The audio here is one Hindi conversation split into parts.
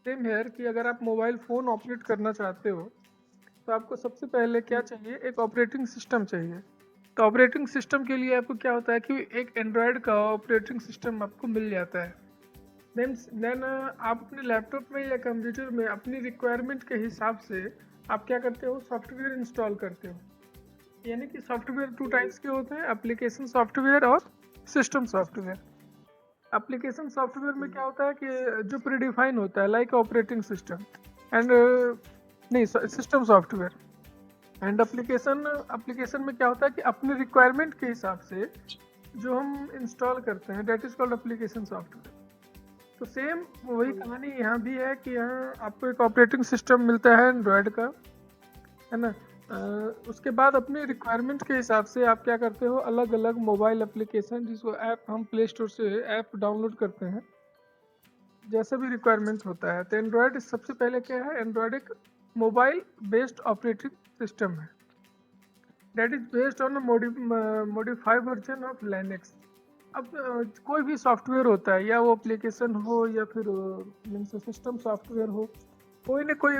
सेम हेयर कि अगर आप मोबाइल फ़ोन ऑपरेट करना चाहते हो तो आपको सबसे पहले क्या चाहिए, एक ऑपरेटिंग सिस्टम चाहिए। तो ऑपरेटिंग सिस्टम के लिए आपको क्या होता है कि एक एंड्रॉयड का ऑपरेटिंग सिस्टम आपको मिल जाता है। देन आप अपने लैपटॉप में या कंप्यूटर में अपनी रिक्वायरमेंट के हिसाब से आप क्या करते हो, सॉफ्टवेयर इंस्टॉल करते हो। यानी कि सॉफ्टवेयर टू टाइप्स के होते हैं, एप्लीकेशन सॉफ्टवेयर और सिस्टम सॉफ्टवेयर। एप्लीकेशन सॉफ्टवेयर में क्या होता है कि जो प्रीडिफाइन होता है लाइक ऑपरेटिंग सिस्टम एंड नहीं, system software. And application application में क्या होता है कि अपने रिक्वायरमेंट के हिसाब से जो हम इंस्टॉल करते हैं, that is called application software. तो सेम वही कहानी यहाँ भी है कि यहाँ आपको एक ऑपरेटिंग सिस्टम मिलता है एंड्रॉयड का, है ना। उसके बाद अपने रिक्वायरमेंट के हिसाब से आप क्या करते हो, अलग अलग मोबाइल एप्लीकेशन जिसको ऐप हम प्ले स्टोर से ऐप डाउनलोड करते हैं, जैसा भी रिक्वायरमेंट होता है। तो एंड्रॉयड सबसे पहले क्या है, एंड्रॉयड एक मोबाइल बेस्ड ऑपरेटिंग सिस्टम है that is based on modified version of Linux. अब कोई भी सॉफ्टवेयर होता है, या वो एप्लीकेशन हो या फिर मीन्स सिस्टम सॉफ्टवेयर हो, कोई ना कोई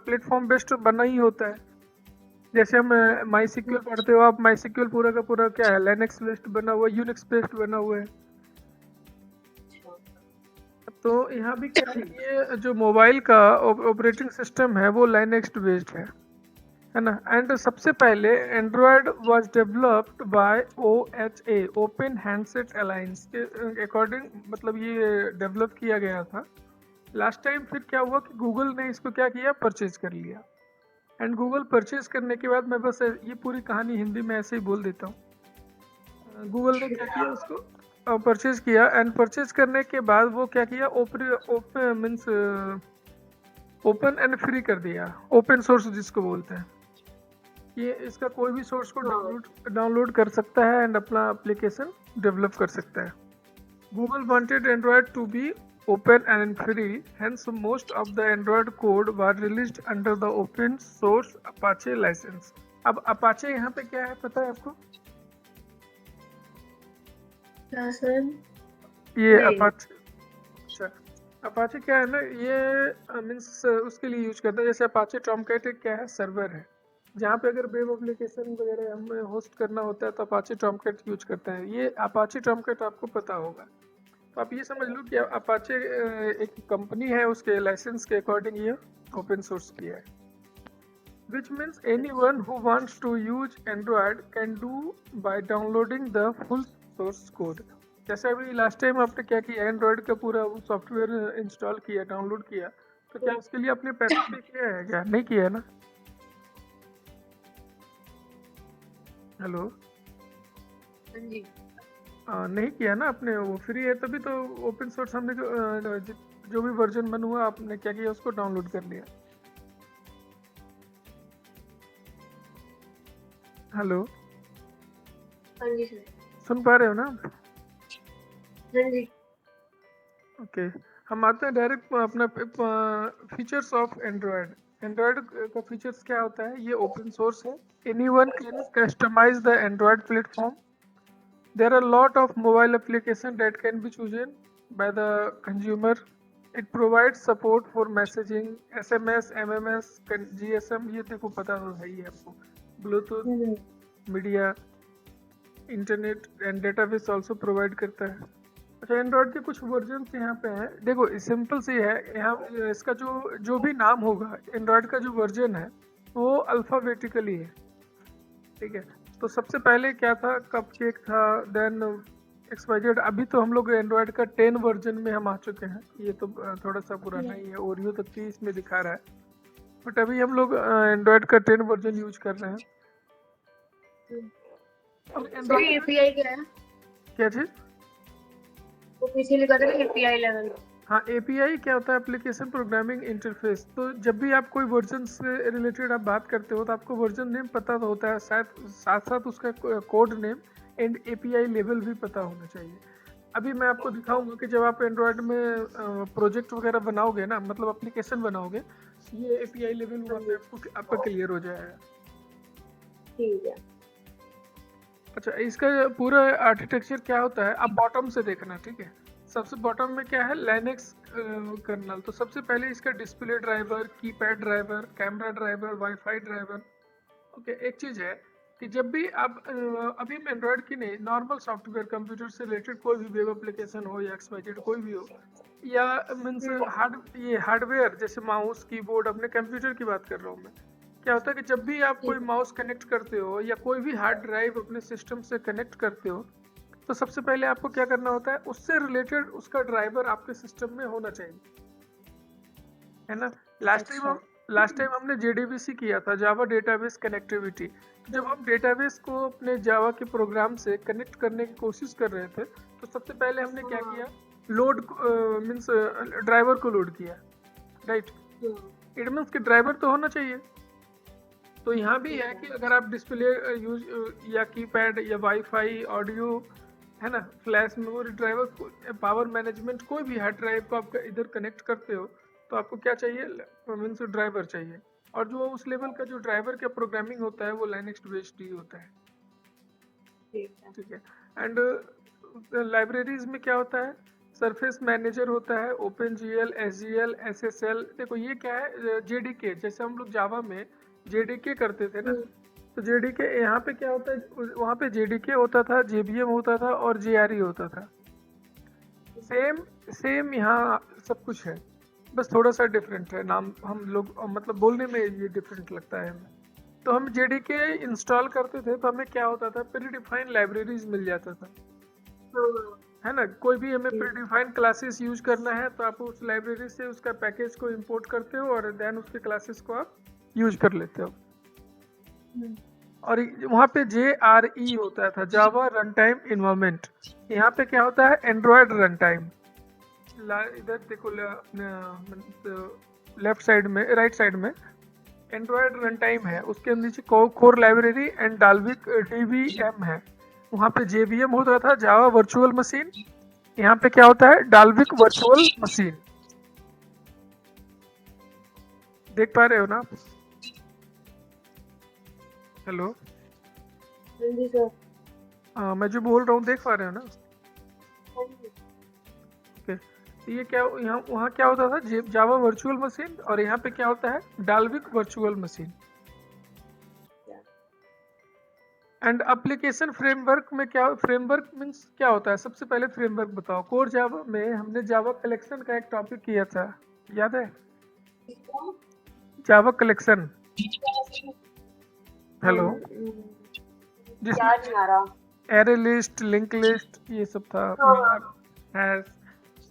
प्लेटफॉर्म बेस्ड बना ही होता है। जैसे हम माई सिक्योर पढ़ते हो आप, माई सिक्योर पूरा का पूरा क्या है, लिनक्स बेस्ड बना हुआ है, यूनिक्स बेस्ड बना हुआ है। तो यहाँ भी क्या है, ये जो मोबाइल का ऑपरेटिंग सिस्टम है वो लाइनेक्स बेस्ड है ना। एंड सबसे पहले Android was developed by OHA, open handset alliance के अकॉर्डिंग, मतलब ये डेवलप किया गया था लास्ट टाइम। फिर क्या हुआ कि गूगल ने इसको क्या किया, परचेज कर लिया। एंड गूगल परचेज करने के बाद, मैं बस ये पूरी कहानी हिंदी में ऐसे ही बोल देता हूँ। गूगल ने क्या किया, उसको परचेज किया। एंड परचेज करने के बाद वो क्या किया, open means open and free कर दिया, ओपन सोर्स जिसको बोलते हैं। ये इसका कोई भी सोर्स को डाउनलोड कर सकता है एंड अपना एप्लीकेशन डेवलप कर सकता है। Google wanted Android to be open and free, hence most of the Android code was released under the open source Apache license. अब Apache यहाँ पे क्या है पता है आपको? क्या सर? ये नहीं। Apache, अच्छा, Apache क्या है ना, ये मीन्स उसके लिए यूज करता है। जैसे Apache Tomcat एक क्या है, सर्वर है, जहाँ पे अगर वेब एप्लीकेशन वगैरह हमें होस्ट करना होता है तो Apache Tomcat यूज करता है। ये Apache Tomcat आपको पता होगा। तो आप ये समझ लो कि अपाचे एक कंपनी है, उसके लाइसेंस के अकॉर्डिंग ये ओपन सोर्स किया है। Which means anyone who wants to use Android can do by downloading the full source code. जैसे अभी लास्ट टाइम आपने क्या किया, एंड्रॉयड का पूरा सॉफ्टवेयर इंस्टॉल किया, डाउनलोड किया, तो क्या उसके लिए आपने पैसा पे किया है क्या? नहीं किया है ना। हेलो, हाँ जी। नहीं किया ना आपने, वो फ्री है तभी तो। ओपन सोर्स हमने जो भी वर्जन बना हुआ आपने क्या किया, उसको डाउनलोड कर लिया। हेलो, हाँ जी सर। सुन पा रहे हो ना? हाँ जी। ओके, हम आते हैं डायरेक्ट अपना फीचर्स ऑफ एंड्रॉयड। एंड्रॉयड का फीचर्स क्या होता है, ये ओपन सोर्स है, anyone can customize the Android platform. There are lot of mobile application that can be chosen by the consumer. It provides support for messaging, SMS, MMS, GSM, ये देखो पता तो है ही है आपको, Bluetooth, media, internet and database also provide करता है। अच्छा, एंड्रॉयड के कुछ वर्जन यहाँ पे हैं, देखो सिंपल सी है। यहाँ इसका जो जो भी नाम होगा, एंड्रॉयड का जो वर्जन है वो अल्फ़ाबेटिकली है, ठीक है। तो सबसे पहले क्या था, कपकेक था, देन XYZ। अभी तो हम लोग एंड्रॉयड का 10 वर्जन में हम आ चुके हैं, ये तो थोड़ा सा पुराना ही है, ओरियो तक की इसमें दिखा रहा है। बट अभी हम लोग एंड्रॉयड का 10 वर्जन यूज कर रहे हैं। अब सर एंड्रॉयड एपीआई क्या है? क्या चीज? वो पीछे लिखा था एपीआई लेवल। हाँ, API क्या होता है, एप्लीकेशन प्रोग्रामिंग इंटरफेस। तो जब भी आप कोई वर्जन से रिलेटेड आप बात करते हो तो आपको वर्जन नेम पता तो होता है, शायद साथ साथ उसका code name and API level भी पता होना चाहिए। अभी मैं आपको दिखाऊंगा कि जब आप एंड्रॉयड में प्रोजेक्ट वगैरह बनाओगे ना, मतलब एप्लीकेशन बनाओगे, ये API लेवल वहाँ पे आपका क्लियर हो जाएगा। ठीक है। अच्छा, इसका पूरा आर्किटेक्चर क्या होता है, आप बॉटम से देखना, ठीक है। सबसे बॉटम में क्या है, लाइनेक्स कर्नल। तो सबसे पहले इसका display driver, keypad driver, camera driver, wifi driver. Okay, एक चीज़ है कि जब भी आप अभी मैं एंड्रॉयड की नहीं, नॉर्मल सॉफ्टवेयर कंप्यूटर से रिलेटेड कोई भी वेब एप्लीकेशन हो या XYZ कोई भी हो, या मीन्स ये हार्डवेयर जैसे माउस कीबोर्ड, अपने कंप्यूटर की बात कर रहा हूँ मैं। क्या होता है कि जब भी आप कोई माउस कनेक्ट करते हो या कोई भी हार्ड ड्राइव अपने सिस्टम से कनेक्ट करते हो, तो सबसे पहले आपको क्या करना होता है, उससे रिलेटेड उसका ड्राइवर आपके सिस्टम में होना चाहिए, है ना। लास्ट टाइम हमने JDBC किया था, जावा डेटाबेस कनेक्टिविटी। जब हम डेटाबेस को अपने जावा के प्रोग्राम से कनेक्ट करने की कोशिश कर रहे थे, तो सबसे पहले हमने क्या किया, लोड मीन्स ड्राइवर को लोड किया, राइट। इट मीन्स कि ड्राइवर तो होना चाहिए। तो यहाँ भी है कि अगर आप डिस्प्ले यूज या कीपैड या वाईफाई, ऑडियो, है ना, flash memory driver, power management, कोई भी हार्ड ड्राइव को आप इधर कनेक्ट करते हो, तो आपको क्या चाहिए, मीन्स ड्राइवर चाहिए। और जो उस लेवल का जो ड्राइवर का प्रोग्रामिंग होता है वो लाइनेक्स बेस्ड ही होता है, ठीक है। एंड लाइब्रेरीज में क्या होता है, सरफेस मैनेजर होता है, OpenGL, SGL, SSL। देखो ये क्या है, JDK, जैसे हम लोग जावा में JDK करते थे ना, तो JDK यहाँ पे क्या होता है, वहाँ पे JDK होता था, JVM होता था और JRE होता था। सेम यहाँ सब कुछ है, बस थोड़ा सा डिफरेंट है नाम, हम लोग मतलब बोलने में ये डिफरेंट लगता है हमें। तो हम JDK इंस्टॉल करते थे तो हमें क्या होता था, प्री डिफाइंड लाइब्रेरीज मिल जाता था, है ना। कोई भी हमें प्री डिफाइंड क्लासेस यूज करना है तो आप उस लाइब्रेरी से उसका पैकेज को इंपोर्ट करते हो और देन उसके क्लासेस को आप यूज कर लेते हो। और वहाँ पे JRE होता था, जावा रन टाइम इन्वायरमेंट। यहाँ पे क्या होता है, एंड्रॉयड रन टाइम। इधर देखो लेफ्ट साइड में, राइट साइड में एंड्रॉयड रन टाइम है, उसके नीचे core library and Dalvik DVM है। वहाँ पे JVM होता था, जावा वर्चुअल मशीन। यहाँ पे क्या होता है, डाल्विक वर्चुअल मशीन। देख पा रहे हो ना? हेलो, मैं जो बोल रहा हूँ देख पा रहे हो ना? ओके, तो ये क्या, यहाँ वहाँ क्या होता था, जावा वर्चुअल मशीन, और यहाँ पे क्या होता है, Dalvik virtual machine. And application framework में क्या, फ्रेमवर्क मीन्स क्या होता है, सबसे पहले फ्रेमवर्क बताओ। कोर जावा में हमने जावा कलेक्शन का एक टॉपिक किया था, याद है? जावा कलेक्शन, हेलो, जिसमें एरे लिस्ट, लिंक लिस्ट, ये सब था, हैश।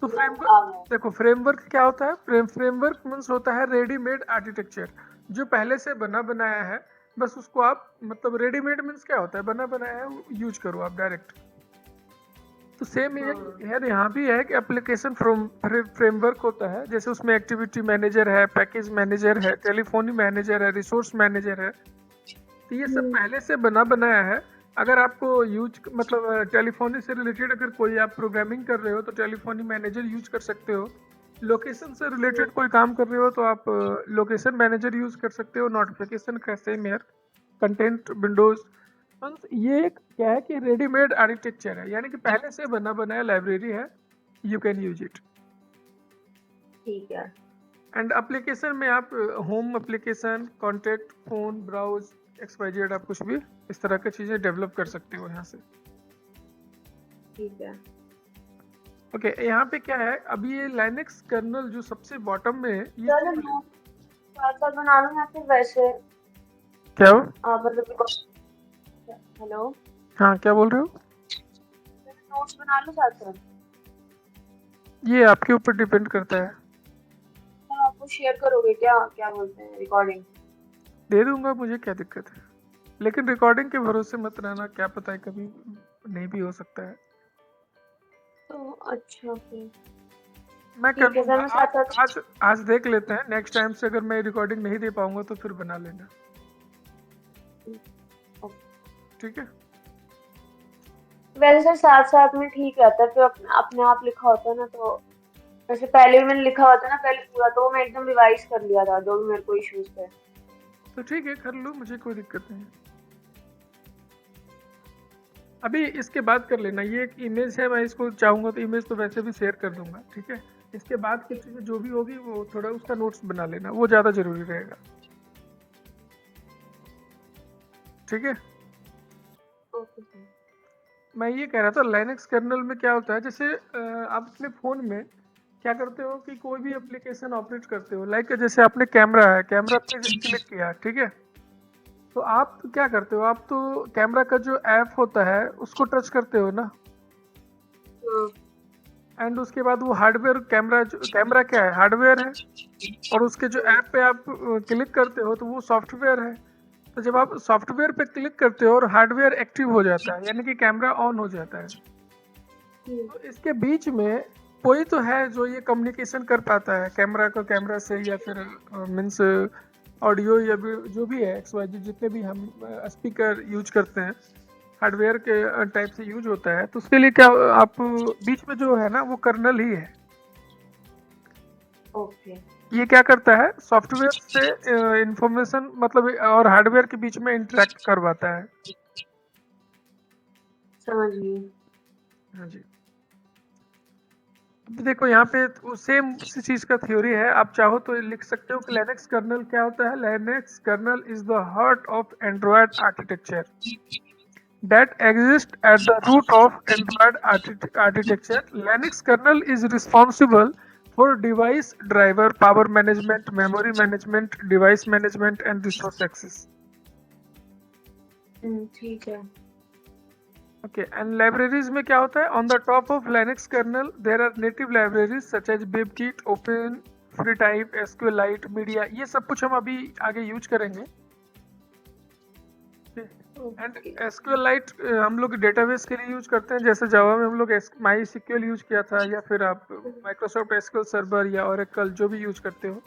तो फ्रेमवर्क, देखो फ्रेमवर्क क्या होता है, फ्रेमवर्क मीन्स होता है रेडीमेड आर्किटेक्चर, जो पहले से बना बनाया है, बस उसको आप, मतलब रेडीमेड मीन्स क्या होता है, बना बनाया है, यूज करो आप डायरेक्ट। तो सेम यार यहाँ भी है कि एप्लीकेशन फ्रेमवर्क होता है, जैसे उसमें एक्टिविटी मैनेजर है, पैकेज मैनेजर है, टेलीफोनी मैनेजर है, रिसोर्स मैनेजर है। तो ये सब पहले से बना बनाया है। अगर आपको यूज, मतलब टेलीफोनी से रिलेटेड अगर कोई आप प्रोग्रामिंग कर रहे हो तो टेलीफोनी मैनेजर यूज कर सकते हो। लोकेशन से रिलेटेड कोई काम कर रहे हो तो आप लोकेशन मैनेजर यूज कर सकते हो। नोटिफिकेशन का सेम यार, कंटेंट विंडोज। ये एक क्या है कि रेडीमेड आर्किटेक्चर है, यानी कि पहले से बना बनाया लाइब्रेरी है, यू कैन यूज इट, ठीक है। एंड एप्लीकेशन में आप home application, contact, phone, browse, XYZ, आप कुछ भी इस तरह की चीजें डेवलप कर सकते हो यहाँ से, ठीक है। ओके। यहाँ पे क्या है, अभी ये लाइनेक्स कर्नल जो सबसे बॉटम में है, ये साथ बना लूं या फिर वैसे? क्या हो, मतलब हेलो, हाँ क्या बोल रहे हो? नोट्स बना लूं साथ? ये आपके ऊपर डिपेंड करता है। आपको शेयर करोगे क्या, क्या बोलते हैं, रिकॉर्डिंग? दे दूंगा, मुझे क्या दिक्कत है, लेकिन रिकॉर्डिंग के भरोसे मत रहना, क्या पता है कभी नहीं भी हो सकता है। तो अच्छा, फिर मैं कर दूंगा, आज देख लेते हैं, नेक्स्ट टाइम से अगर मैं रिकॉर्डिंग नहीं दे पाऊंगा तो फिर बना लेना, ठीक है। वैसे सर साथ साथ में ठीक रहता है, फिर अपने आप लिखा होता है ना, तो वैसे पहले भी मैंने लिखा होता है ना पहले पूरा, तो मैं एकदम रिवाइज कर लिया था जो भी मेरे को इश्यूज थे। तो ठीक है, कर लो, मुझे कोई दिक्कत नहीं। अभी इसके बाद कर लेना, ये एक इमेज है, मैं इसको चाहूँगा तो इमेज तो वैसे भी शेयर कर दूंगा, ठीक है। इसके बाद की चीज़ें जो भी होगी वो थोड़ा उसका नोट्स बना लेना, वो ज़्यादा जरूरी रहेगा, ठीक है। Okay sir. मैं ये कह रहा था लाइनक्स कर्नल में क्या होता है, जैसे आप अपने फ़ोन में क्या करते हो कि कोई भी एप्लीकेशन ऑपरेट करते हो, लाइक जैसे आपने कैमरा है, कैमरा पे क्लिक किया, ठीक है। तो आप क्या करते हो, आप तो कैमरा का जो ऐप होता है उसको टच करते हो ना, हाँ। एंड उसके बाद वो हार्डवेयर, कैमरा क्या है, हार्डवेयर है, और उसके जो ऐप पे आप क्लिक करते हो तो वो सॉफ्टवेयर है। तो जब आप सॉफ्टवेयर पे क्लिक करते हो और हार्डवेयर एक्टिव हो जाता है, यानी कि कैमरा ऑन हो जाता है, तो इसके बीच में कोई तो है जो ये कम्युनिकेशन कर पाता है कैमरा को कैमरा से, या फिर मीन्स ऑडियो या जो भी है XYZ, जितने भी हम स्पीकर यूज करते हैं हार्डवेयर के टाइप से यूज होता है, तो उसके लिए क्या आप बीच में जो है ना वो कर्नल ही है। ओके। ये क्या करता है, सॉफ्टवेयर से इंफॉर्मेशन मतलब और हार्डवेयर के बीच में इंटरेक्ट करवाता है। समझ गई। हाँ जी। अब देखो यहाँ पे सेम उसी चीज का थ्योरी है, आप चाहो तो लिख सकते हो कि लिनक्स कर्नल क्या होता है। Linux kernel is the heart of Android architecture that exists at the root of Android architecture. Linux kernel is responsible for device driver, power management, memory management, device management, and resource access. ठीक है। Okay, and libraries में क्या होता है? On the top of Linux kernel, there are native libraries such as BibKit, Open, FreeType, SQLite, Media. ये सब कुछ हम अभी आगे यूज करेंगे। एंड SQLite हम लोग डेटाबेस के लिए यूज करते हैं, जैसे जावा में हम लोग MySQL यूज किया था, या फिर आप माइक्रोसॉफ्ट SQL सर्वर या Oracle जो भी यूज करते हो,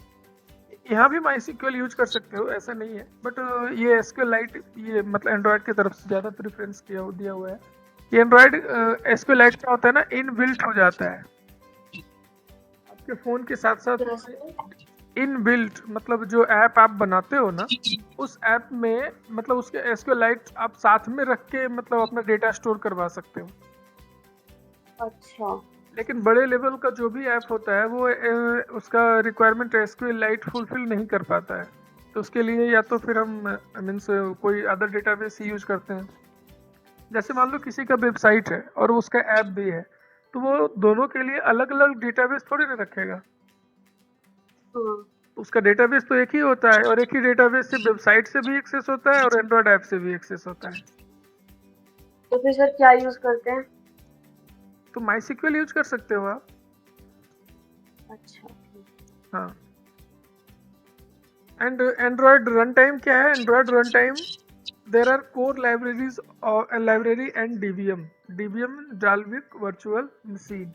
यहाँ भी MySQL यूज कर सकते हो, ऐसा नहीं है। बट ये SQLite ये मतलब एंड्रॉयड की तरफ से ज़्यादा प्रेफरेंस दिया हुआ है। ये एंड्रॉयड SQLite क्या होता है ना, इन बिल्ट हो जाता है आपके फ़ोन के साथ साथ। इन बिल्ट मतलब जो ऐप आप बनाते हो ना, उस ऐप में मतलब उसके SQLite आप साथ में रख के मतलब अपना डेटा स्टोर करवा सकते हो। अच्छा। लेकिन बड़े लेवल का जो भी ऐप होता है वो उसका रिक्वायरमेंट SQLite फुलफिल नहीं कर पाता है, तो उसके लिए या तो फिर हम मीन्स कोई अदर डेटाबेस यूज करते हैं। जैसे मान लो किसी का वेबसाइट है और उसका ऐप भी है, तो वो दोनों के लिए अलग अलग डेटाबेस थोड़ी ना रखेगा। उसका डेटाबेस तो एक ही होता है, और एक ही डेटाबेस से वेबसाइट से भी एक्सेस होता है और एंड्रॉयड ऐप से भी एक्सेस होता है। तो फिर सर क्या यूज करते हैं? तो MySQL यूज कर सकते हो आप। अच्छा। हाँ। एंड एंड्रॉयड रन टाइम क्या है, Android run time there are core libraries library and DVM Dalvik virtual machine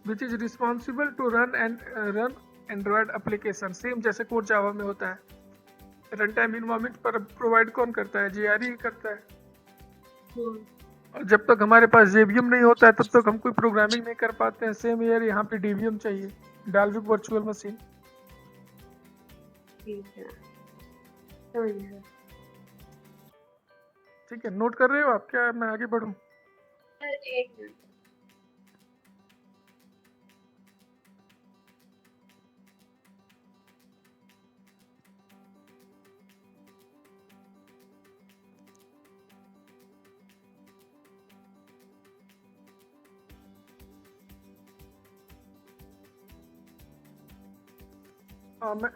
which is responsible to run Android application. Same जैसे कोड जावा में होता है, रन टाइम इन्वायरमेंट पर प्रोवाइड कौन करता है, JRE करता है। और जब तक हमारे पास JVM नहीं होता है तब तक हम कोई प्रोग्रामिंग नहीं कर पाते हैं। सेम यार यहाँ पे DVM चाहिए, डाल्विक वर्चुअल मशीन। ठीक है, समझ गया। ठीक है, नोट कर रहे हो आप क्या, मैं आगे बढ़ूँ? सर एक मिनट।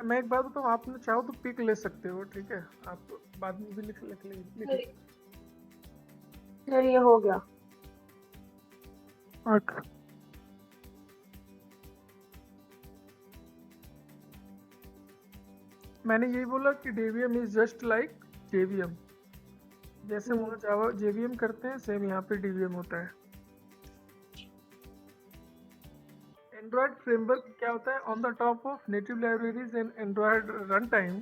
मैं एक बात बताऊँ, आप चाहो तो पिक ले सकते हो, ठीक है, आप बाद में भी लिख सर ये हो गया। ओके। मैंने यही बोला कि DVM is just like JVM, जैसे वो जावा JVM करते हैं सेम यहाँ पे DVM होता है। एंड्रॉयड फ्रेमवर्क क्या होता है, on the top of native libraries and Android run time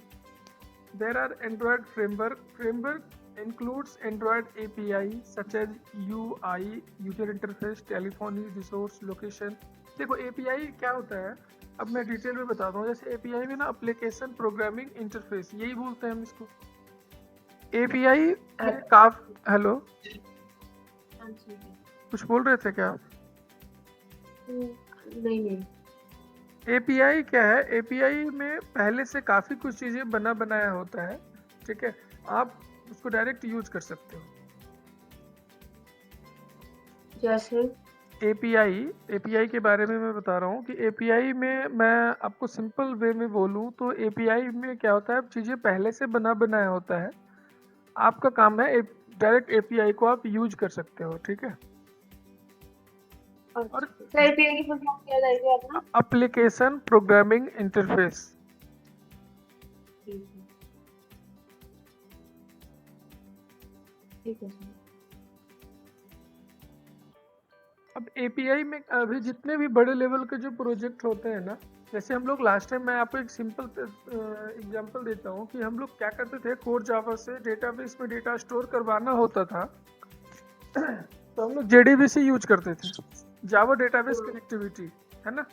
there are Android framework includes Android API such as UI, user interface, telephony, resource, location। देखो API क्या होता है, अब मैं डिटेल में बताता हूँ। जैसे API में ना एप्लीकेशन प्रोग्रामिंग इंटरफेस यही बोलते हैं हम इसको। API काफ हेलो हाँ जी। कुछ बोल रहे थे क्या आप? नहीं नहीं। एपीआई क्या है? एपीआई में पहले से काफ़ी कुछ चीज़ें बना बनाया होता है, ठीक है? आप उसको डायरेक्ट यूज कर सकते हो। जैसे एपीआई एपीआई के बारे में मैं बता रहा हूँ कि एपीआई में मैं आपको सिंपल वे में बोलूँ तो एपीआई में क्या होता है, चीज़ें पहले से बना बनाया होता है। आपका काम है डायरेक्ट एपीआई को आप यूज कर सकते हो, ठीक है? और अच्छा, तो एपीआई की फुल फॉर्म क्या रहेगी अपना? Application programming interface. ठीक है, ठीक है सर। अब एपीआई में अभी जितने भी बड़े लेवल के जो प्रोजेक्ट होते हैं ना, जैसे हम लोग लास्ट टाइम, मैं आपको एक सिंपल एग्जांपल देता हूँ कि हम लोग क्या करते थे, कोर जावा से डेटाबेस में डेटा स्टोर करवाना होता था तो हम लोग जेडीबीसी यूज करते थे, जावा डेटाबेस कनेक्टिविटी, है ना?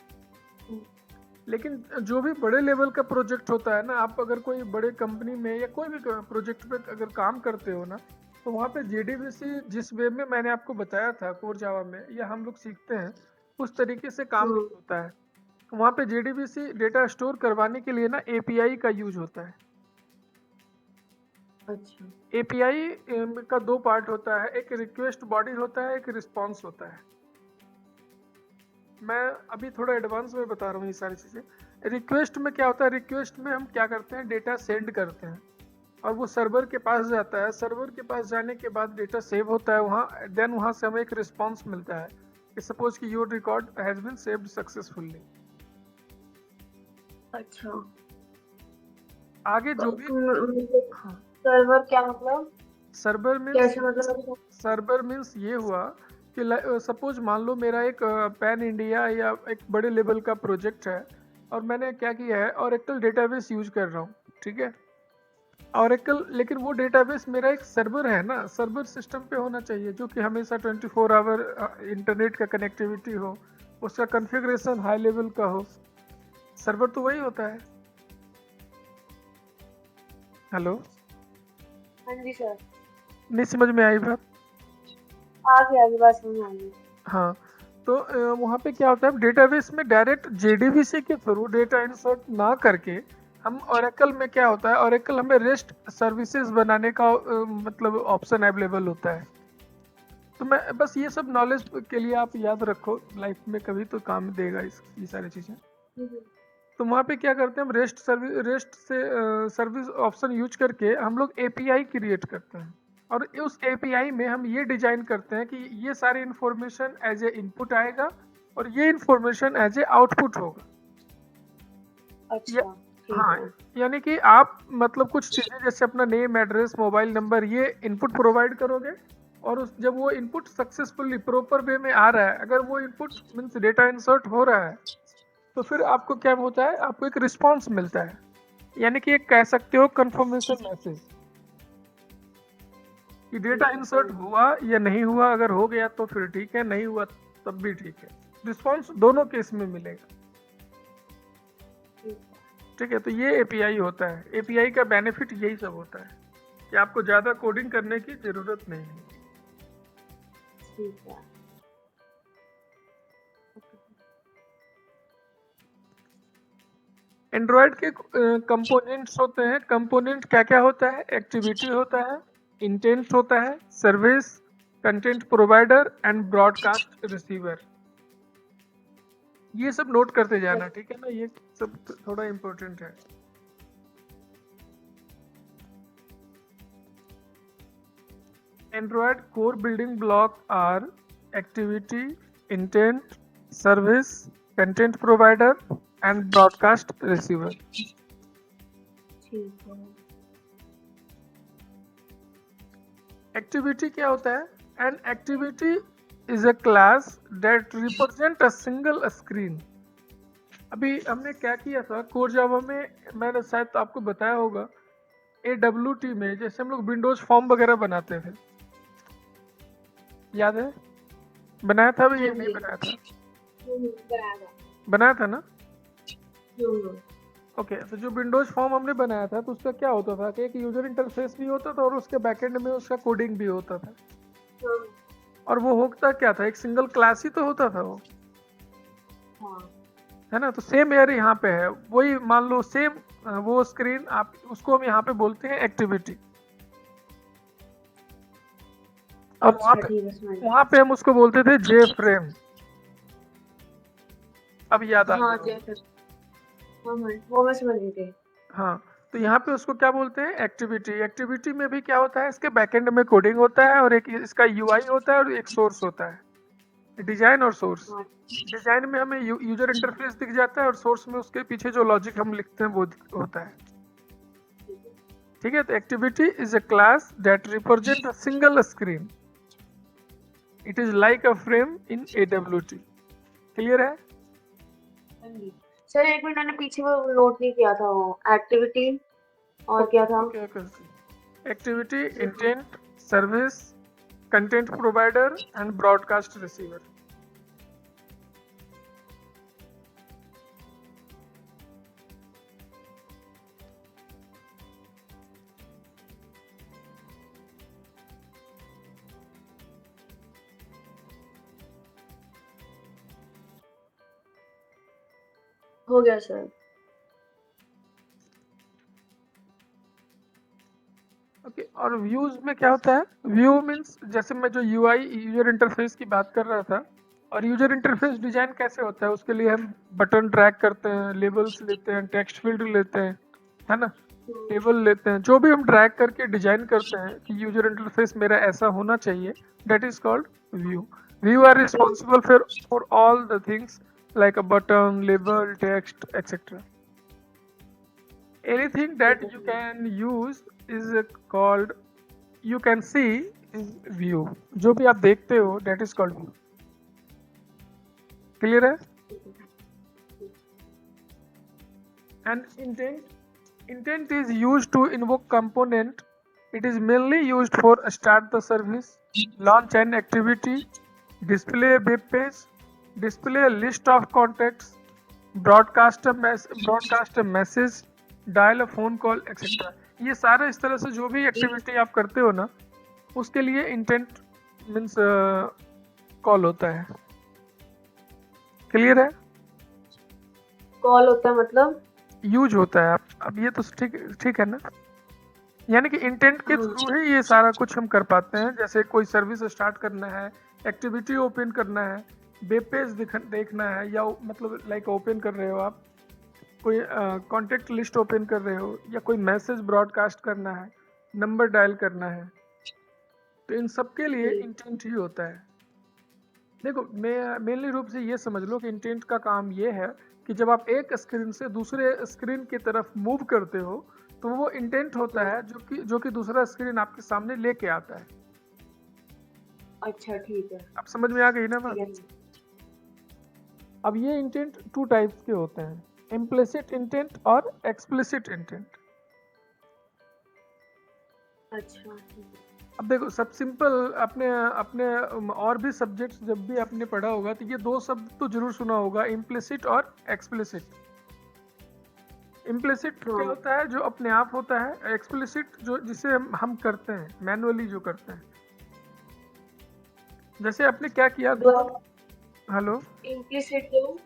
लेकिन जो भी बड़े लेवल का प्रोजेक्ट होता है ना, आप अगर कोई बड़े कंपनी में या कोई भी प्रोजेक्ट पे अगर काम करते हो ना, तो वहाँ पे जेडीबीसी जिस वे में मैंने आपको बताया था कोर जावा में, या हम लोग सीखते हैं उस तरीके से काम नहीं होता है। वहाँ पे जेडीबीसी डेटा स्टोर करवाने के लिए ना एपीआई का यूज होता है। अच्छा, एपीआई का दो पार्ट होता है, एक रिक्वेस्ट बॉडी होता है, एक रिस्पॉन्स होता है। मैं अभी थोड़ा एडवांस में बता रहा हूँ ये सारी चीज़ें। रिक्वेस्ट में क्या होता है, रिक्वेस्ट में हम क्या करते हैं, डेटा सेंड करते हैं और वो सर्वर के पास जाता है। सर्वर के पास जाने के बाद डेटा सेव होता है वहाँ, देन वहाँ से हमें एक रिस्पॉन्स मिलता है कि सपोज कि your record has been saved successfully. अच्छा। आगे जो भी हाँ, सर्वर क्या मतलब? सर्वर मीन्स कैसे मतलब? सर्वर मीन्स ये हुआ कि सपोज मान लो मेरा एक पैन इंडिया या एक बड़े लेवल का प्रोजेक्ट है और मैंने क्या किया है, ओरेकल डेटाबेस यूज कर रहा हूँ, ठीक है? ओरेकल, लेकिन वो डेटाबेस मेरा एक सर्वर है ना, सर्वर सिस्टम पे होना चाहिए जो कि हमेशा 24 आवर इंटरनेट का कनेक्टिविटी हो, उसका कॉन्फ़िगरेशन हाई लेवल का हो। सर्वर तो वही होता है। हेलो, हाँ जी सर। नहीं समझ में आई बात? आगे आगे बात समझ आ गई। हाँ, तो वहाँ पे क्या होता है, डेटाबेस में डायरेक्ट जेडीबीसी के थ्रू डेटा इंसर्ट ना करके हम ओरेकल में क्या होता है, ओरेकल हमें रेस्ट सर्विसेज बनाने का मतलब ऑप्शन अवेलेबल होता है। तो मैं बस ये सब नॉलेज के लिए आप याद रखो, लाइफ में कभी तो काम देगा ये सारी चीज़ें। तो वहाँ पे क्या करते हैं, हम रेस्ट से सर्विस ऑप्शन यूज करके हम लोग एपीआई क्रिएट करते हैं और उस एपीआई में हम ये डिजाइन करते हैं कि ये सारी इंफॉर्मेशन एज ए इनपुट आएगा और ये इंफॉर्मेशन एज ए आउटपुट होगा। या, अच्छा, ठीक हाँ, है। यानी कि आप मतलब कुछ चीज़ें जैसे अपना नेम, एड्रेस, मोबाइल नंबर, ये इनपुट प्रोवाइड करोगे और उस जब वो इनपुट सक्सेसफुली प्रोपर वे में आ रहा है, अगर वो इनपुट मीन्स डेटा इंसर्ट हो रहा है, तो फिर आपको क्या होता है, आपको एक रिस्पॉन्स मिलता है, यानी कि एक कह सकते हो कंफर्मेशन मैसेज कि डेटा इंसर्ट हुआ या नहीं हुआ। अगर हो गया तो फिर ठीक है, नहीं हुआ तब भी ठीक है। रिस्पॉन्स दोनों केस में मिलेगा, ठीक है? तो ये एपीआई होता है। एपीआई का बेनिफिट यही सब होता है कि आपको ज़्यादा कोडिंग करने की ज़रूरत नहीं है। ठीक है। एंड्रॉयड के कंपोनेंट्स होते हैं। कंपोनेंट क्या क्या होता है, एक्टिविटी होता है, इंटेंट होता है, service, content provider and broadcast receiver. ये सब नोट करते जाना, ठीक है ना? ये सब थोड़ा इम्पोर्टेंट है। Android core building block are activity, intent, service, content provider and broadcast receiver. ठीक है। एक्टिविटी क्या होता है? An activity is a class that represent a single screen. अभी हमने क्या किया था कोर जावा में, मैंने शायद आपको बताया होगा, AWT में जैसे हम लोग विंडोज फॉर्म वगैरह बनाते थे, याद है? बनाया था भी, ये नहीं बनाया था? बनाया था ना? ओके, तो जो विंडोज फॉर्म हमने बनाया था तो उसका क्या होता था कि एक यूजर इंटरफेस भी होता था और उसके बैकएंड में उसका कोडिंग भी होता था। और वो होता क्या था, एक सिंगल क्लास ही तो होता था वो, हाँ है ना। तो सेम एयर यहाँ पे है, वही मान लो सेम वो स्क्रीन, आप उसको हम यहाँ पे बोलते हैं एक्टिविटी। और अच्छा ठीक है, समझ गई। वहाँ पे हम उसको बोलते थे जे फ्रेम। अब याद आ हाँ गया होगा। जैसे, हाँ हाँ वो मैं समझ गई थी। हाँ, तो यहाँ पे उसको क्या बोलते हैं, एक्टिविटी। एक्टिविटी में भी क्या होता है, इसके बैकएंड में कोडिंग होता है, और एक इसका यूआई होता है, और एक सोर्स होता है, डिजाइन और सोर्स। हाँ डिजाइन में हमें यूजर इंटरफेस दिख जाता है, और सोर्स में उसके पीछे जो लॉजिक हम लिखते हैं वो होता है। ठीक है। ठीक है, तो activity is a class that represent a single screen. It is like a frame in AWT। Clear है? समझी। सर एक मिनट, मैंने पीछे वो नोट नहीं किया था, वो एक्टिविटी और क्या था? Okay okay. Activity, intent, service, content provider and broadcast receiver. हो गया सर। ओके, और व्यूज में क्या होता है? व्यू मीन्स, जैसे मैं जो यूआई यूजर इंटरफेस की बात कर रहा था, और यूजर इंटरफेस डिजाइन कैसे होता है, उसके लिए हम बटन ड्रैग करते हैं, लेबल्स लेते हैं, टेक्स्ट फील्ड लेते हैं, है ना, टेबल लेते हैं, जो भी हम ड्रैग करके डिजाइन करते हैं कि यूजर इंटरफेस मेरा ऐसा होना चाहिए, that is called view. View are responsible for all the things like a button, label, text, etcetera. Anything that you can use is called, you can see is view। जो भी आप देखते हो that is called view। Clear है? And intent is used to invoke component। It is mainly used for start the service, launch an activity, display a web page, display a list of contacts, broadcast a message, dial a phone call, etcetera. ये सारा इस तरह से जो भी एक्टिविटी आप करते हो ना, उसके लिए इंटेंट मीन्स कॉल होता है। क्लियर है? कॉल होता है मतलब? यूज होता है। अब ये तो ठीक ठीक है ना, यानी कि इंटेंट के हाँ थ्रू ही ये सारा कुछ हम कर पाते हैं। जैसे कोई सर्विस स्टार्ट करना है, एक्टिविटी ओपन करना है, वेब पेज देखना है, या मतलब लाइक ओपन कर रहे हो आप, कोई कॉन्टेक्ट लिस्ट ओपन कर रहे हो, या कोई मैसेज ब्रॉडकास्ट करना है, नंबर डायल करना है, तो इन सब के लिए इंटेंट ही होता है। देखो, मैं मेनली रूप से ये समझ लो कि इंटेंट का काम ये है कि जब आप एक स्क्रीन से दूसरे स्क्रीन की तरफ मूव करते हो, तो वो इंटेंट होता है जो कि दूसरा स्क्रीन आपके सामने लेके आता है। अच्छा ठीक है। अब समझ में आ गई ना ठीक है। बात? अब ये इंटेंट टू टाइप्स के होते हैं, इम्प्लिसिट इंटेंट और एक्सप्लिसिट इंटेंट। अच्छा ठीक है। अब देखो, सब सिंपल, अपने अपने और भी सब्जेक्ट्स जब भी आपने पढ़ा होगा तो ये दो शब्द तो जरूर सुना होगा, इम्प्लिसिट और एक्सप्लिसिट। इम्प्लिसिट क्या होता है, जो अपने आप होता है। एक्सप्लिसिट जो जिसे हम करते हैं, मैनुअली जो करते हैं। जैसे आपने क्या किया, हेलो, इम्प्लिसिट जो?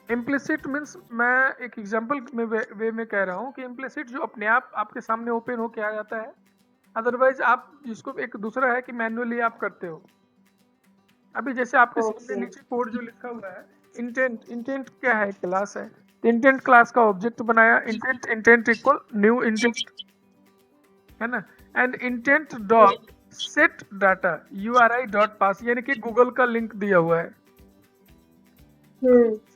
इम्प्लिसिट मीन्स, मैं एक एग्जांपल में वे में कह रहा हूँ कि इम्प्लिसिट जो अपने आप आपके सामने ओपन होके आ जाता है। अदरवाइज आप जिसको, एक दूसरा है कि मैनुअली आप करते हो। अभी जैसे आपके सामने नीचे कोड जो लिखा हुआ है, इंटेंट। इंटेंट क्या है? क्लास है। इंटेंट क्लास का ऑब्जेक्ट बनाया, intent, intent equal new intent, है ना। And intent dot set data URI dot pass, यानी कि गूगल का लिंक दिया हुआ है।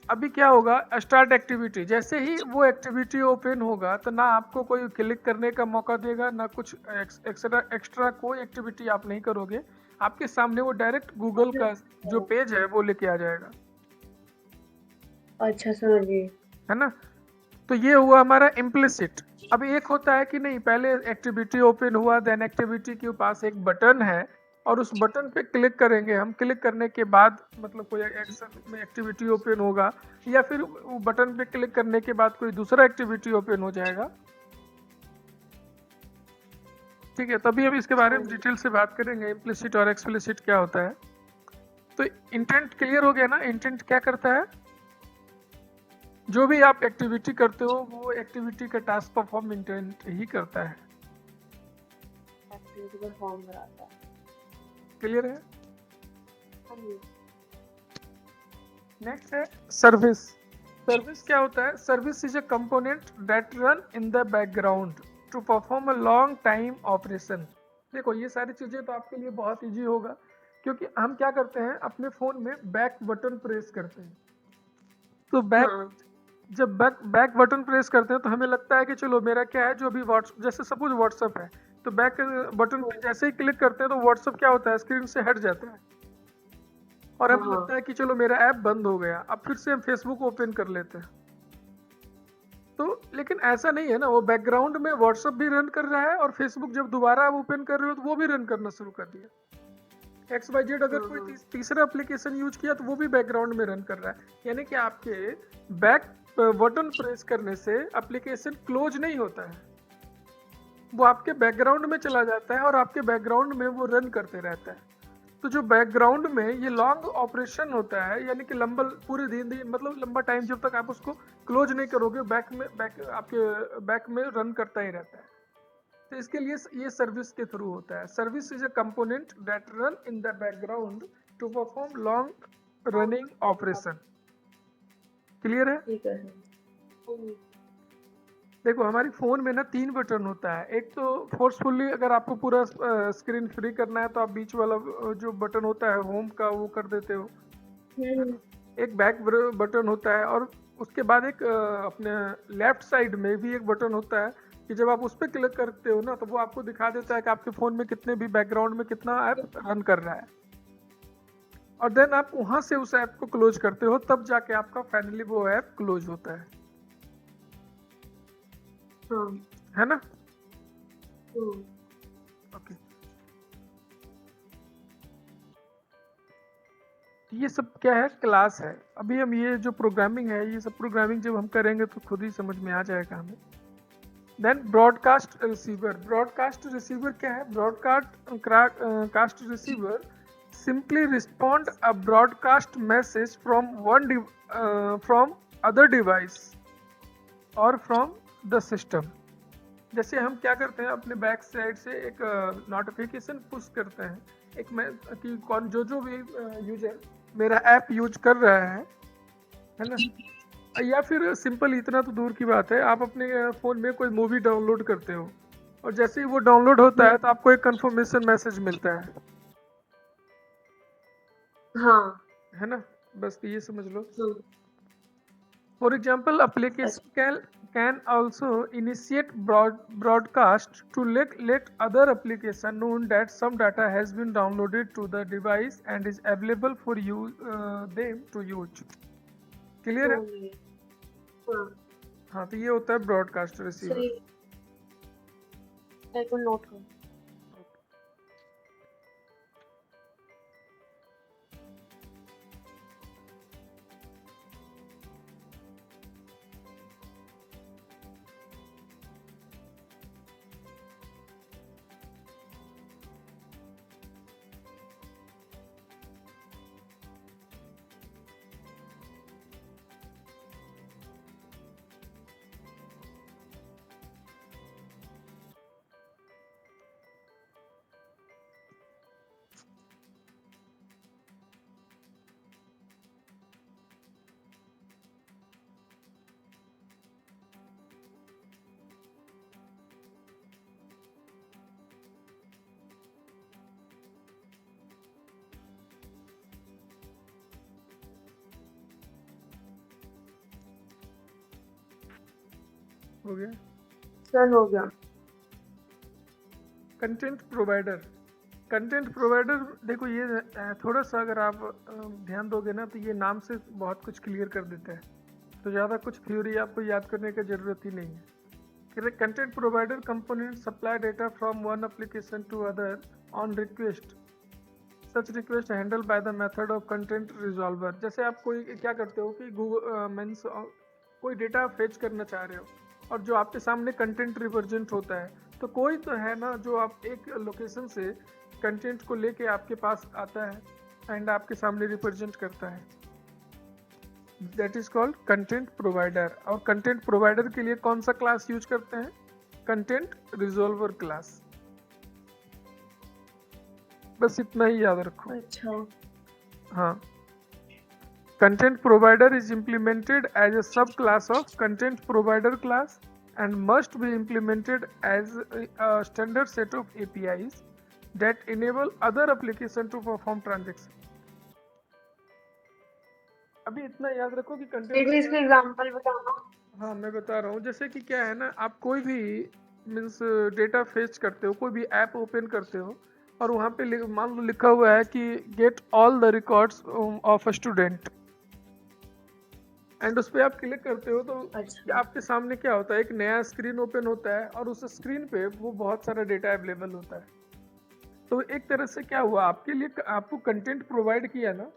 अभी क्या होगा, स्टार्ट एक्टिविटी, जैसे ही वो एक्टिविटी ओपन होगा तो ना आपको कोई क्लिक करने का मौका देगा, ना कुछ एक्स्ट्रा कोई एक्टिविटी आप नहीं करोगे। आपके सामने वो डायरेक्ट गूगल का जो पेज है वो लेके आ जाएगा। अच्छा समझ गई। है ना। तो ये हुआ हमारा इम्प्लिसिट। अब एक होता है कि नहीं, पहले एक्टिविटी ओपन हुआ, देन एक्टिविटी के पास एक बटन है, और उस बटन पे क्लिक करेंगे हम। क्लिक करने के बाद मतलब कोई एक्शन में एक्टिविटी ओपन होगा, या फिर वो बटन पे क्लिक करने के बाद कोई दूसरा एक्टिविटी ओपन हो जाएगा। ठीक है, तभी हम इसके बारे में डिटेल से बात करेंगे, इम्प्लिसिट और एक्सप्लिसिट क्या होता है। तो इंटेंट क्लियर हो गया ना? इंटेंट क्या करता है? जो भी आप एक्टिविटी करते हो वो एक्टिविटी का टास्क परफॉर्म इंटेंट ही करता है। एक्टिविटी परफॉर्म कराता है। क्लियर है? हाँ जी। नेक्स्ट है सर्विस। सर्विस क्या होता है? Service is a component that run in the background to perform a long time operation. देखो ये सारी चीजें तो आपके लिए बहुत इजी होगा, क्योंकि हम क्या करते हैं अपने फोन में बैक बटन प्रेस करते हैं। तो हाँ जब बैक बटन प्रेस करते हैं तो हमें लगता है कि चलो मेरा क्या है, जो भी व्हाट्सअप, जैसे सपोज व्हाट्सअप है, तो बैक बटन पे जैसे ही क्लिक करते हैं तो व्हाट्सअप क्या होता है, स्क्रीन से हट जाता है और हाँ हमें हाँ लगता है कि चलो मेरा ऐप बंद हो गया, अब फिर से हम फेसबुक ओपन कर लेते हैं। तो लेकिन ऐसा नहीं है ना, वो बैकग्राउंड में व्हाट्सअप भी रन कर रहा है और फेसबुक जब दोबारा आप ओपन कर रहे हो तो वो भी रन करना शुरू कर दिया। XYZ अगर कोई हाँ तीसरा एप्लीकेशन यूज किया तो वो भी बैकग्राउंड में रन कर रहा है, यानी कि आपके बैक बटन प्रेस करने से एप्लीकेशन क्लोज नहीं होता है, वो आपके बैकग्राउंड में चला जाता है और आपके बैकग्राउंड में वो रन करते रहता है। तो जो बैकग्राउंड में ये लॉन्ग ऑपरेशन होता है, यानी कि लंबा पूरे दिन मतलब लंबा टाइम जब तक आप उसको क्लोज नहीं करोगे, आपके बैक में रन करता ही रहता है। तो इसके लिए ये सर्विस के थ्रू होता है। Service is a component that run in the background to perform long running operation. Clear है? ठीक है सर। देखो हमारी फोन में ना 3 बटन होता है। एक तो फोर्सफुली अगर आपको पूरा स्क्रीन फ्री करना है तो आप बीच वाला जो बटन होता है होम का वो कर देते हो। एक बैक बटन होता है और उसके बाद एक अपने लेफ्ट साइड में भी एक बटन होता है कि जब आप उस पर क्लिक करते हो ना तो वो आपको दिखा देता है कि आपके फ़ोन में कितने भी बैकग्राउंड में कितना ऐप रन कर रहा है, और देन आप वहाँ से उस ऐप को क्लोज करते हो, तब जाके आपका फाइनली वो ऐप क्लोज होता है। हाँ है ना? हम्म, ओके, ये सब क्या है? क्लास है। अभी हम ये जो प्रोग्रामिंग है, ये सब प्रोग्रामिंग जब हम करेंगे तो खुद ही समझ में आ जाएगा हमें। Then broadcast receiver. Broadcast receiver क्या है? Broadcast receiver simply respond a broadcast message from other device or from the system। जैसे हम क्या करते हैं अपने बैक साइड से एक नोटिफिकेशन पुश करते हैं, एक मैं कि कौन जो भी यूजर मेरा ऐप यूज कर रहा है ना? या फिर सिंपल इतना तो दूर की बात है, आप अपने फ़ोन में कोई मूवी डाउनलोड करते हो और जैसे ही वो डाउनलोड होता है तो आपको एक कंफर्मेशन मैसेज मिलता हाँ है ना? बस ये समझ लो। हम्म, For example, application can also initiate broadcast to let other application know that some data has been downloaded to the device and is available for them to use। Clear है? समझ गई। हाँ हाँ, तो ये होता है ब्रॉडकास्ट रिसीवर। सही। एक मिनट नोट करो। हो गया? सर हो गया। Content provider. कंटेंट प्रोवाइडर, देखो ये थोड़ा सा अगर आप ध्यान दोगे ना तो ये नाम से बहुत कुछ क्लियर कर देता है, तो ज़्यादा कुछ थ्योरी आपको याद करने की ज़रूरत ही नहीं है। Content provider component supply data from one application to other on request. Such request handle by the method of content resolver. जैसे आप कोई क्या करते हो कि गूगल मीन्स कोई डेटा फेच करना चाह रहे हो और जो आपके सामने कंटेंट रिप्रेजेंट होता है, तो कोई तो है ना जो आप एक लोकेशन से कंटेंट को लेके आपके पास आता है, एंड आपके सामने रिप्रेजेंट करता है, that is called content provider. और कंटेंट प्रोवाइडर के लिए कौन सा क्लास यूज करते हैं? Content resolver class. बस इतना ही याद रखो। अच्छा। हाँ, content provider is implemented as a subclass of content provider class and must be implemented as a standard set of APIs that enable other application to perform transaction। अभी इतना याद रखो कि कंटेंट एक इसका एग्जांपल बताना। हाँ मैं बता रहा हूँ, जैसे कि क्या है ना, आप कोई भी मीन्स डेटा फेच करते हो, कोई भी ऐप ओपन करते हो और वहाँ पे मान लो लिखा हुआ है कि get all the records of a student, and उस पर आप क्लिक करते हो तो अच्छा। आपके सामने क्या होता है, एक नया स्क्रीन ओपन होता है और उस स्क्रीन पे वो बहुत सारा डेटा अवेलेबल होता है। तो एक तरह से क्या हुआ, आपके लिए आपको कंटेंट प्रोवाइड किया ना।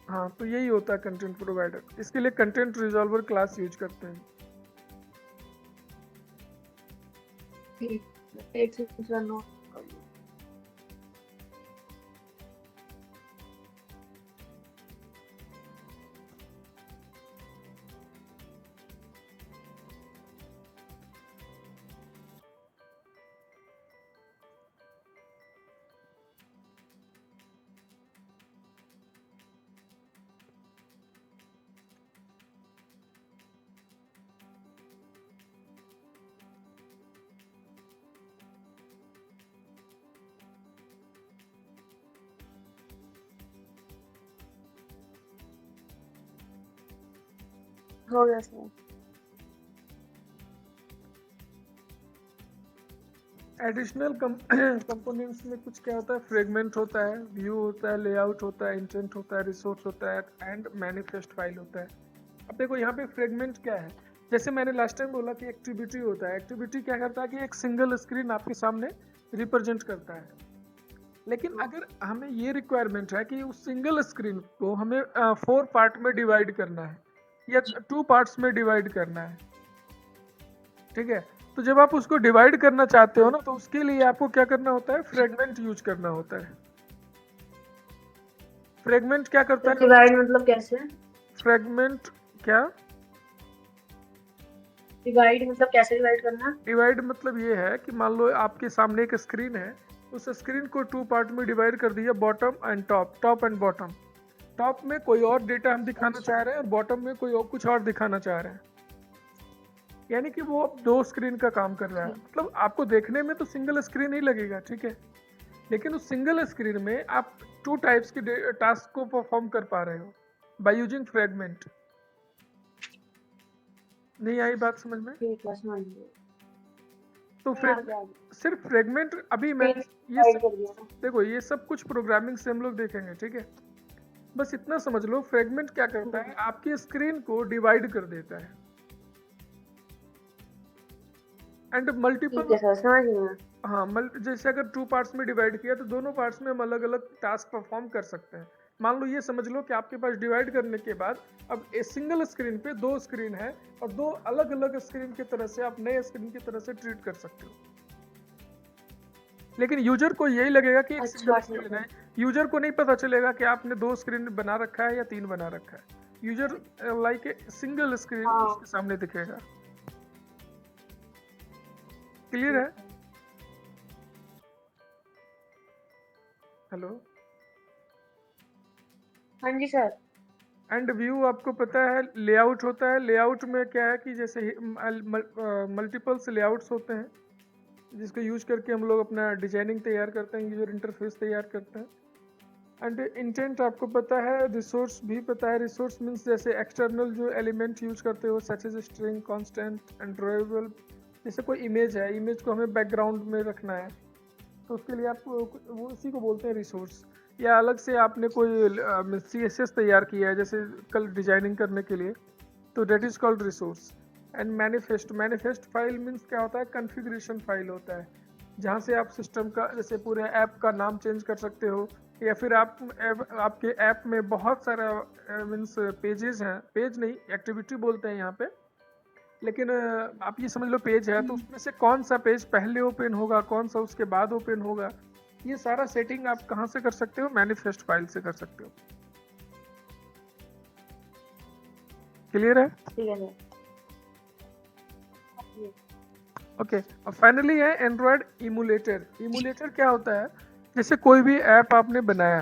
हाँ, तो यही होता है कंटेंट प्रोवाइडर। इसके लिए कंटेंट रिजॉल्वर क्लास यूज करते हैं। ठीक, एक सेकंड नोट कर लो। हो गया सर। एडिशनल कंपोनेंट्स में कुछ क्या होता है, फ्रेगमेंट होता है, व्यू होता है, लेआउट होता है, इंटेंट होता है, रिसोर्स होता है एंड मैनिफेस्ट फाइल होता है। अब देखो यहाँ पे फ्रेगमेंट क्या है, जैसे मैंने लास्ट टाइम बोला कि एक्टिविटी होता है। एक्टिविटी क्या करता है कि एक सिंगल स्क्रीन आपके सामने रिप्रेजेंट करता है। लेकिन अगर हमें ये रिक्वायरमेंट है कि उस सिंगल स्क्रीन को हमें 4 पार्ट में डिवाइड करना है या 2 पार्ट्स में डिवाइड करना है, ठीक है, तो जब आप उसको डिवाइड करना चाहते हो ना, तो उसके लिए आपको क्या करना होता है, फ्रेगमेंट यूज करना होता है। फ्रेगमेंट क्या करता है, डिवाइड मतलब कैसे? फ्रेगमेंट क्या, डिवाइड मतलब कैसे डिवाइड करना? डिवाइड मतलब ये है कि मान लो आपके सामने एक स्क्रीन है, उस स्क्रीन को 2 पार्ट में डिवाइड कर दिया, bottom and top, top and bottom. Top में कोई और डेटा हम दिखाना चाह रहे हैं और बॉटम में कोई और कुछ और दिखाना चाह रहे हैं, यानी कि वो अब 2 स्क्रीन का काम कर रहा है। मतलब आपको देखने में तो सिंगल स्क्रीन ही लगेगा, ठीक है, लेकिन उस सिंगल स्क्रीन में आप 2 टाइप्स के टास्क को परफॉर्म कर पा रहे हो बाय यूजिंग फ्रेगमेंट। नहीं आई बात समझ में? ठीक है, समझ गए। तो सिर्फ फ्रेगमेंट अभी मैं ये डिवाइड कर दिया ना। देखो ये सब कुछ प्रोग्रामिंग से हम लोग देखेंगे, ठीक है, बस इतना समझ लो फ्रेगमेंट क्या करता है, आपकी स्क्रीन को डिवाइड कर देता है एंड मल्टीपल। ठीक है सर, समझ गया। हाँ, जैसे अगर 2 पार्ट्स में डिवाइड किया तो दोनों पार्ट्स में हम अलग अलग टास्क परफॉर्म कर सकते हैं। मान लो ये समझ लो कि आपके पास डिवाइड करने के बाद अब ए सिंगल स्क्रीन पे 2 स्क्रीन है और 2 अलग अलग स्क्रीन की तरह से आप नए स्क्रीन की तरह से ट्रीट कर सकते हो, लेकिन यूजर को यही लगेगा कि एक सिंगल स्क्रीन है। यूजर को नहीं पता चलेगा कि आपने 2 स्क्रीन बना रखा है या 3 बना रखा है। User like a single screen उसके सामने दिखेगा। क्लियर है? हेलो, हाँ जी सर। एंड व्यू आपको पता है लेआउट होता है। लेआउट में क्या है कि जैसे मल्टीपल्स लेआउट्स होते हैं जिसको यूज करके हम लोग अपना डिजाइनिंग तैयार करते हैं, यूजर इंटरफेस तैयार करते हैं। एंड इंटेंट आपको पता है, रिसोर्स भी पता है। रिसोर्स मीन्स जैसे एक्सटर्नल जो एलिमेंट यूज करते हो, such as string, constant and drawable. जैसे कोई इमेज है, इमेज को हमें बैकग्राउंड में रखना है तो उसके लिए आपको वो उसी को बोलते हैं रिसोर्स। या अलग से आपने कोई CSS तैयार किया है जैसे कल डिजाइनिंग करने के लिए, तो that is called resource. And manifest file means क्या होता है, कॉन्फ़िगरेशन फाइल होता है जहाँ से आप सिस्टम का जैसे पूरे ऐप का नाम चेंज कर सकते हो, या फिर आपके ऐप में बहुत सारा मीन्स पेजेस हैं, पेज नहीं एक्टिविटी बोलते हैं यहाँ पे, लेकिन आप ये समझ लो पेज है तो उसमें से कौन सा पेज पहले ओपन होगा, कौन सा उसके बाद ओपन होगा, ये सारा सेटिंग आप कहाँ से कर सकते हो? मैनिफेस्ट फाइल से कर सकते हो। क्लियर है? ठीक है सर। ओके, और फाइनली है एंड्रॉयड इमुलेटर। इमुलेटर क्या होता है? जैसे कोई भी ऐप आपने बनाया,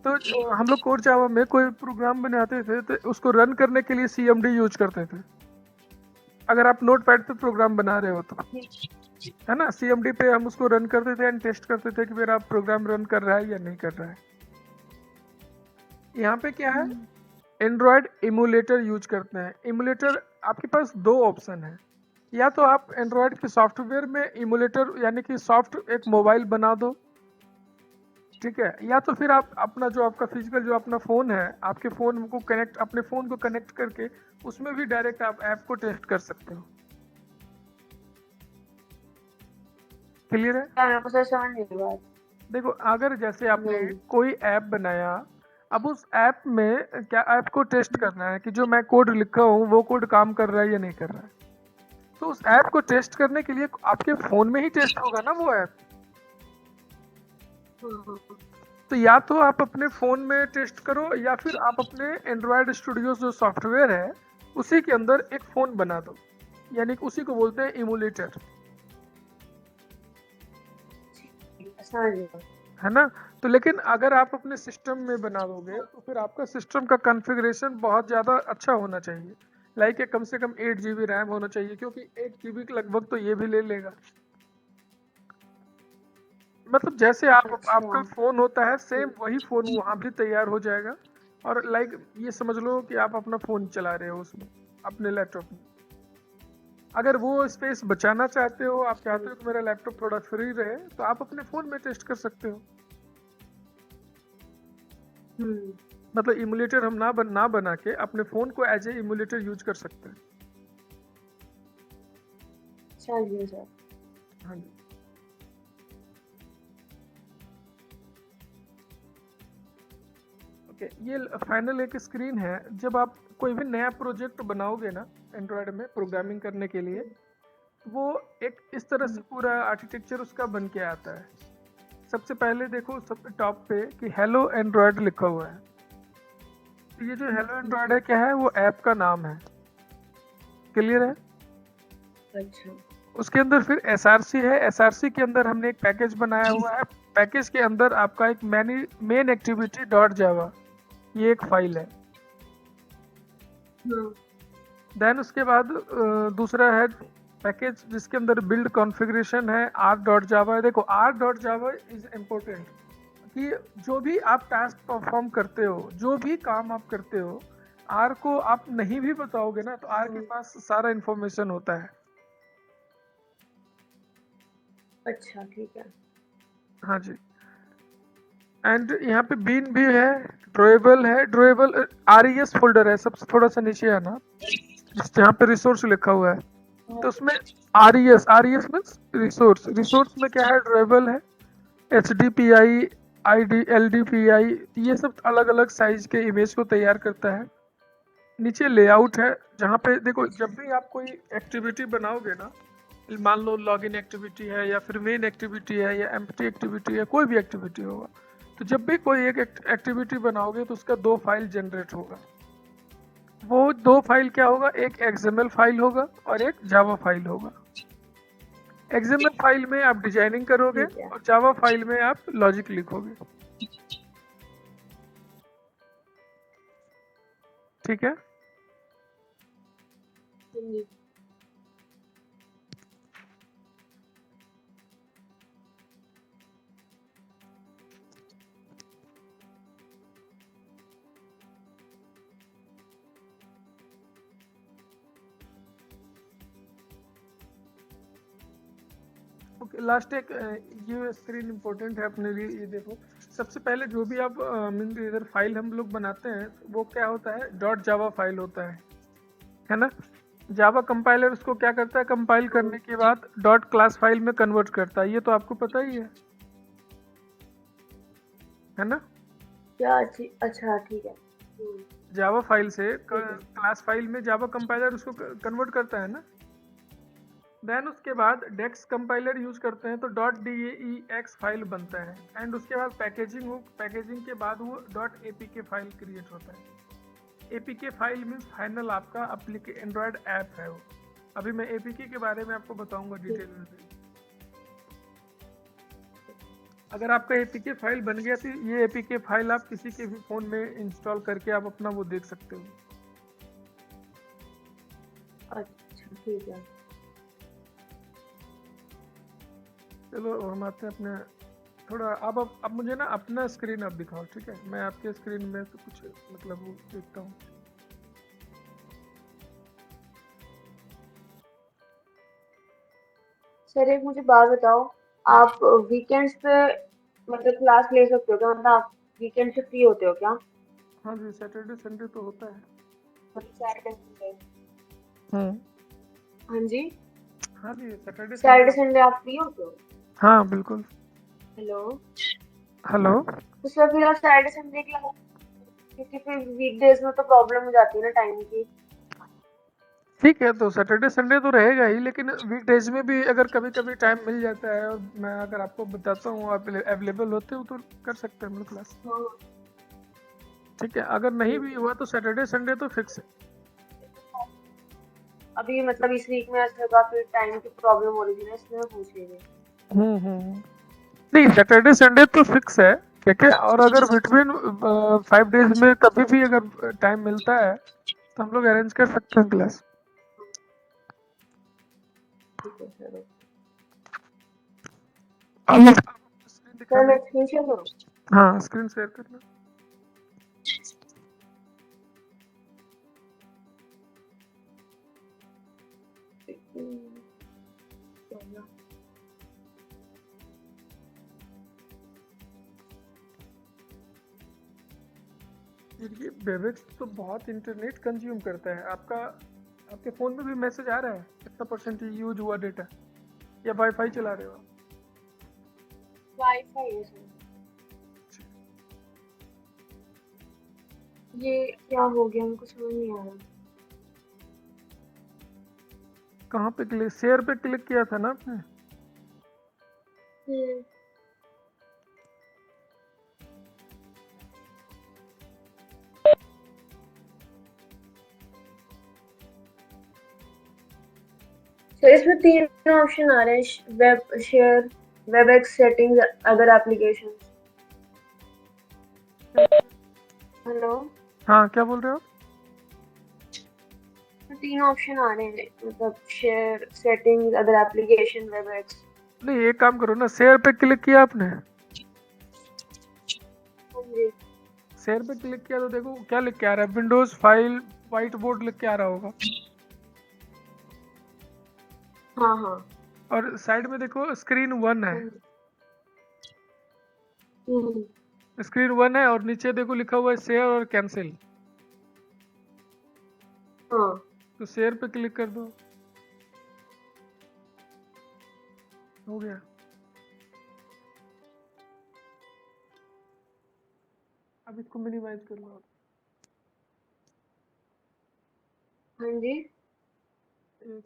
तो हम लोग कोर जावा में कोई प्रोग्राम बनाते थे तो उसको रन करने के लिए CMD यूज करते थे। अगर आप नोटपैड पे प्रोग्राम बना रहे हो तो, है ना, CMD पे हम उसको रन करते थे एंड टेस्ट करते थे कि मेरा प्रोग्राम रन कर रहा है या नहीं कर रहा है। यहाँ पे क्या है? एंड्रॉयड इमुलेटर यूज करते हैं। इमुलेटर आपके पास दो ऑप्शन है, या तो आप एंड्रॉयड के सॉफ्टवेयर में इमुलेटर यानी कि सॉफ्ट एक मोबाइल बना दो, ठीक है, या तो फिर आप अपना जो आपका फिजिकल जो अपना फ़ोन है, आपके फ़ोन को कनेक्ट, अपने फ़ोन को कनेक्ट करके उसमें भी डायरेक्ट आप ऐप को टेस्ट कर सकते हो। क्लियर है? मेरे को सर समझ नहीं बात। देखो, अगर जैसे आपने कोई ऐप बनाया, अब उस ऐप में क्या ऐप को टेस्ट करना है कि जो मैं कोड लिखा हूँ वो कोड काम कर रहा है या नहीं कर रहा है, तो उस ऐप को टेस्ट करने के लिए आपके फ़ोन में ही टेस्ट होगा ना वो ऐप। तो या तो आप अपने फ़ोन में टेस्ट करो, या फिर आप अपने एंड्रॉयड स्टूडियो जो सॉफ्टवेयर है उसी के अंदर एक फ़ोन बना दो, यानी कि उसी को बोलते हैं इमुलेटर, समझ गया। है ना। तो लेकिन अगर आप अपने सिस्टम में बना दोगे तो फिर आपका सिस्टम का कॉन्फ़िगरेशन बहुत ज़्यादा अच्छा होना चाहिए, लाइक कम से कम 8 GB रैम होना चाहिए, क्योंकि 8 GB के लगभग तो ये भी ले लेगा। मतलब जैसे आप आपका फ़ोन होता है सेम वही फ़ोन वहाँ भी तैयार हो जाएगा, और लाइक ये समझ लो कि आप अपना फ़ोन चला रहे हो उसमें, अपने लैपटॉप में। अगर वो स्पेस बचाना चाहते हो, आप चाहते हो कि मेरा लैपटॉप थोड़ा फ्री रहे, तो आप अपने फ़ोन में टेस्ट कर सकते हो। मतलब इमुलेटर हम ना बना के अपने फ़ोन को एज ए इमुलेटर यूज कर सकते हैं। समझ गया सर। हाँ जी। ओके, ये फाइनल एक स्क्रीन है। जब आप कोई भी नया प्रोजेक्ट बनाओगे ना एंड्रॉयड में प्रोग्रामिंग करने के लिए, वो एक इस तरह से पूरा आर्किटेक्चर उसका बन के आता है। सबसे पहले देखो सबसे टॉप पे कि हेलो एंड्रॉयड लिखा हुआ है। तो ये जो हेलो एंड्रॉयड है क्या है? वो ऐप का नाम है। क्लियर है? अच्छा। उसके अंदर फिर SRC है। SRC के अंदर हमने एक पैकेज बनाया हुआ है। पैकेज के अंदर आपका एक मेन एक्टिविटी डॉट जावा, ये एक फाइल है। देन उसके बाद दूसरा है पैकेज जिसके अंदर बिल्ड कॉन्फ़िगरेशन है r.java है। देखो r.java इज इम्पोर्टेंट कि जो भी आप टास्क परफॉर्म करते हो, जो भी काम आप करते हो, R को आप नहीं भी बताओगे ना तो R के पास सारा इंफॉर्मेशन होता है। अच्छा ठीक है। हाँ जी। एंड यहाँ पे बीन भी है, ड्रॉएबल है। ड्रॉएबल RES फोल्डर है, सबसे थोड़ा सा नीचे है ना, जिस यहाँ पे रिसोर्स लिखा हुआ है, तो उसमें RES मीन्स रिसोर्स। रिसोर्स में क्या है? ड्रॉएबल है, HDPI, LDPI, ये सब अलग अलग साइज के इमेज को तैयार करता है। नीचे लेआउट है, जहाँ पे देखो जब भी आप कोई एक्टिविटी बनाओगे ना, मान लो लॉगिन एक्टिविटी है या फिर मेन एक्टिविटी है या एम्प्टी एक्टिविटी है, कोई भी एक्टिविटी होगा, तो जब भी कोई एक एक्टिविटी बनाओगे तो उसका 2 फाइल जनरेट होगा। वो 2 फाइल क्या होगा? एक XML फाइल होगा और एक जावा फाइल होगा। XML फाइल में आप डिजाइनिंग करोगे और जावा फाइल में आप लॉजिक लिखोगे। ठीक है? ओके, लास्ट एक ये स्क्रीन इम्पोर्टेंट है अपने लिए। ये देखो, सबसे पहले जो भी आप इधर फाइल हम लोग बनाते हैं वो क्या होता है? डॉट जावा फाइल होता है ना। जावा कंपाइलर उसको क्या करता है? कंपाइल करने के बाद डॉट क्लास फाइल में कन्वर्ट करता है। ये तो आपको पता ही है ना। क्या? अच्छा ठीक है। जावा फाइल से क्लास फाइल में जावा कंपाइलर उसको कन्वर्ट करता है ना। देन उसके बाद डेक्स कंपाइलर यूज करते हैं तो .dex फाइल बनता है, एंड उसके बाद पैकेजिंग हो, पैकेजिंग के बाद वो .apk फाइल क्रिएट होता है। apk फाइल मीन्स फाइनल आपका एंड्रॉयड ऐप है वो। अभी मैं apk के बारे में आपको बताऊंगा डिटेल में भी। अगर आपका apk फाइल बन गया तो ये apk फाइल आप किसी के भी फ़ोन में इंस्टॉल करके आप अपना वो देख सकते हो। अच्छा ठीक है। चलो हम आते हैं अपने थोड़ा, अब मुझे ना अपना स्क्रीन आप दिखाओ, ठीक है? मैं आपके स्क्रीन में तो कुछ मतलब वो देखता हूँ। सर एक मुझे बात बताओ, आप वीकेंड्स पे मतलब क्लास ले सकते हो क्या? मतलब आप वीकेंड से फ्री होते हो क्या? हाँ जी, सैटरडे संडे तो होता है। मतलब सैटरडे संडे। हम्म। हाँ जी, हाँ जी, सैटरडे संडे सैटरडे होता संडे आप फ्री होते हो? है। हाँ बिल्कुल। हेलो। हेलो। तो सर फिर आप सैटरडे संडे क्लास, क्योंकि फिर वीकडेज में तो प्रॉब्लम हो जाती है ना टाइम की। ठीक है, तो सैटरडे संडे तो रहेगा ही, लेकिन वीकडेज में भी अगर कभी कभी टाइम मिल जाता है और मैं अगर आपको बताता हूँ, आप अवेलेबल होते हो तो कर सकते हैं हम लोग क्लास। हाँ ठीक है, अगर नहीं ठीक भी है। हुआ तो सैटरडे संडे तो फिक्स है। अभी मतलब इस वीक में ऐसे काफी टाइम की प्रॉब्लम हो रही थी ना, इसलिए मैं पूछ रही थी। हम्म। नहीं, सैटरडे संडे तो फिक्स है। ठीक है, और अगर बिटवीन 5 डेज में कभी भी अगर टाइम मिलता है तो हम लोग अरेंज कर सकते हैं क्लास। ठीक है सर। आप स्क्रीन दिखा सर मैं दीजिए। स्क्रीन शेयर करूँ? हाँ, स्क्रीन शेयर करना। ये वेबएक्स तो बहुत इंटरनेट कंज्यूम करता है आपका। आपके फ़ोन में भी मैसेज आ रहा है कितना परसेंट यूज हुआ डेटा, या वाईफाई चला रहे हो आप? वाईफाई है सर। ये क्या हो गया, हमको समझ नहीं आ रहा। कहाँ पे क्लिक, शेयर पे क्लिक किया था ना आपने? हम्म। तो इसमें तीन ऑप्शन आ रहे हैं, web share, web x settings, other application. Hello. हाँ, क्या बोल रहे हो? तो तीन ऑप्शन आ रहे हैं, मतलब share, settings, other application, web x. नहीं, एक काम करो ना, शेयर पे क्लिक किया आपने? हाँ जी। शेयर पे क्लिक किया तो देखो क्या लिख के आ रहा है, विंडोज फाइल व्हाइट बोर्ड लिख के आ रहा होगा। हाँ हाँ। और साइड में देखो स्क्रीन 1 है। हाँ जी। हम्म। स्क्रीन 1 है और नीचे देखो लिखा हुआ है शेयर और कैंसिल। हाँ। तो शेयर पे क्लिक कर दो, हो गया। अब इसको मिनिमाइज कर लो आप। हाँ जी। एक